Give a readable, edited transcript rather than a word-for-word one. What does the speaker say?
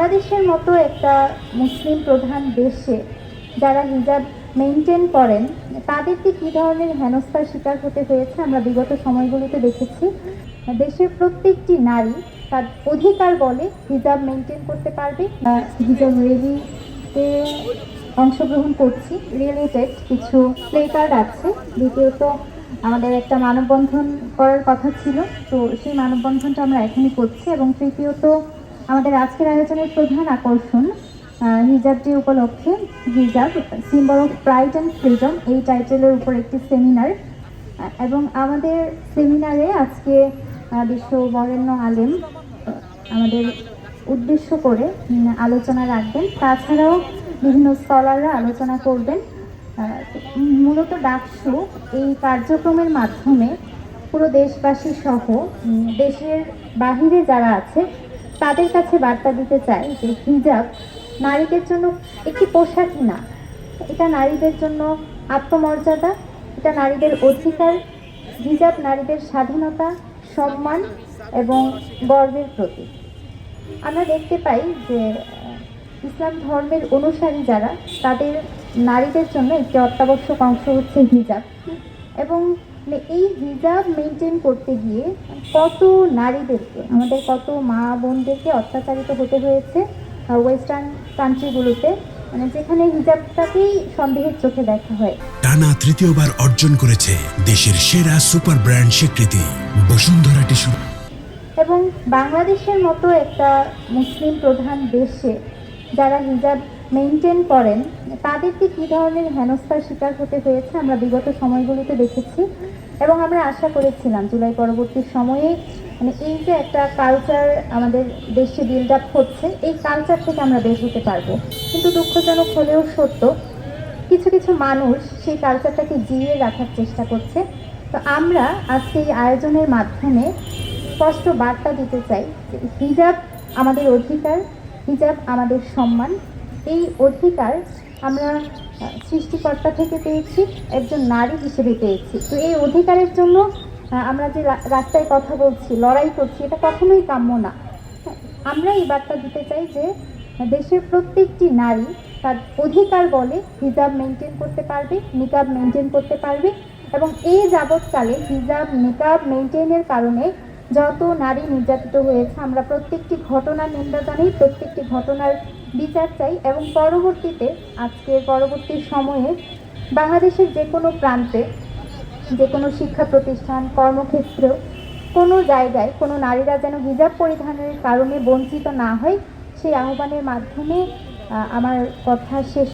বাংলাদেশের মতো একটা মুসলিম প্রধান দেশে যারা হিজাব মেনটেন করেন তাদেরকে কী ধরনের হেনস্থার শিকার হতে হয়েছে আমরা বিগত সময়গুলোতে দেখেছি। দেশের প্রত্যেকটি নারী তার অধিকার বলে হিজাব মেনটেন করতে পারবে। হিজাব র্যালিতে অংশগ্রহণ করছি, রিলেটেড কিছু প্লে কার্ড আছে। দ্বিতীয়ত আমাদের একটা মানববন্ধন করার কথা ছিল, তো সেই মানববন্ধনটা আমরা এখনই করছি। এবং তৃতীয়ত আমাদের আজকের আয়োজনের প্রধান আকর্ষণ হিজাব ডে উপলক্ষে হিজাব symbol of pride and freedom এই টাইটেলের উপর একটি সেমিনার। এবং আমাদের সেমিনারে আজকে বিশ্ব বরেণ্য আলেম আমাদের উদ্দেশ্য করে আলোচনা রাখবেন। তাছাড়াও বিভিন্ন স্কলাররা আলোচনা করবেন। মূলত ডাকসু এই কার্যক্রমের মাধ্যমে পুরো দেশবাসী সহ দেশের বাহিরে যারা আছে তাদের কাছে বার্তা দিতে চাই যে হিজাব নারীদের জন্য একটি পোশাকই না, এটা নারীদের জন্য আত্মমর্যাদা, এটা নারীদের অধিকার। হিজাব নারীদের স্বাধীনতা, সম্মান এবং গর্বের প্রতীক। আমরা দেখতে পাই যে ইসলাম ধর্মের অনুসারী যারা তাদের নারীদের জন্য একটি অত্যাবশ্যক অংশ হচ্ছে হিজাব। এবং এই হিজাব মেনটেন করতে গিয়ে কত নারীদেরকে, আমাদের কত মা বোনদেরকে অত্যাচারিত হতে হয়েছে ওয়েস্টার্ন কান্ট্রিগুলোতে, মানে যেখানে হিজাবটাকেই সন্দেহের চোখে দেখা হয়। টানা তৃতীয়বার অর্জন করেছে দেশের সেরা সুপার ব্র্যান্ড স্বীকৃতি বসুন্ধরা টিস্যু। এবং বাংলাদেশের মতো একটা মুসলিম প্রধান দেশে যারা হিজাব মেনটেন করেন তাদেরকে কী ধরনের হেনস্থার শিকার হতে হয়েছে আমরা বিগত সময়গুলোতে দেখেছি। এবং আমরা আশা করেছিলাম জুলাই পরবর্তী সময়ে মানে এই যে একটা কালচার আমাদের দেশে বিল্ড আপ হচ্ছে, এই কালচার থেকে আমরা বের হতে পারবো। কিন্তু দুঃখজনক হলেও সত্য, কিছু কিছু মানুষ সেই কালচারটাকে জিইয়ে রাখার চেষ্টা করছে। তো আমরা আজকে এই আয়োজনের মাধ্যমে স্পষ্ট বার্তা দিতে চাই যে হিজাব আমাদের অধিকার, হিজাব আমাদের সম্মান। এই অধিকার আমরা সৃষ্টিকর্তা থেকে পেয়েছি, একজন নারী হিসেবে পেয়েছি। তো এই অধিকারের জন্য আমরা যে রাস্তায় কথা বলছি, লড়াই করছি, এটা কখনোই কাম্য না। আমরা এই বার্তা দিতে চাই যে দেশের প্রত্যেকটি নারী তার অধিকার বলে হিজাব মেনটেন করতে পারবে, নিকাব মেনটেন করতে পারবে। এবং এই যাবৎকালে হিজাব নিকাব মেনটেনের কারণে যত নারী নির্যাতিত হয়েছে আমরা প্রত্যেকটি ঘটনার নিন্দা জানাই, প্রত্যেকটি ঘটনার বিচার চাই। এবং পরবর্তীতে আজকের পরবর্তী সময়ে বাংলাদেশের যে কোনো প্রান্তে, যে কোনো শিক্ষা প্রতিষ্ঠান, কর্মক্ষেত্রেও কোনো জায়গায় কোনো নারীরা যেন হিজাব পরিধানের কারণে বঞ্চিত না হয়, সেই আহ্বানের মাধ্যমে আমার কথা শেষ।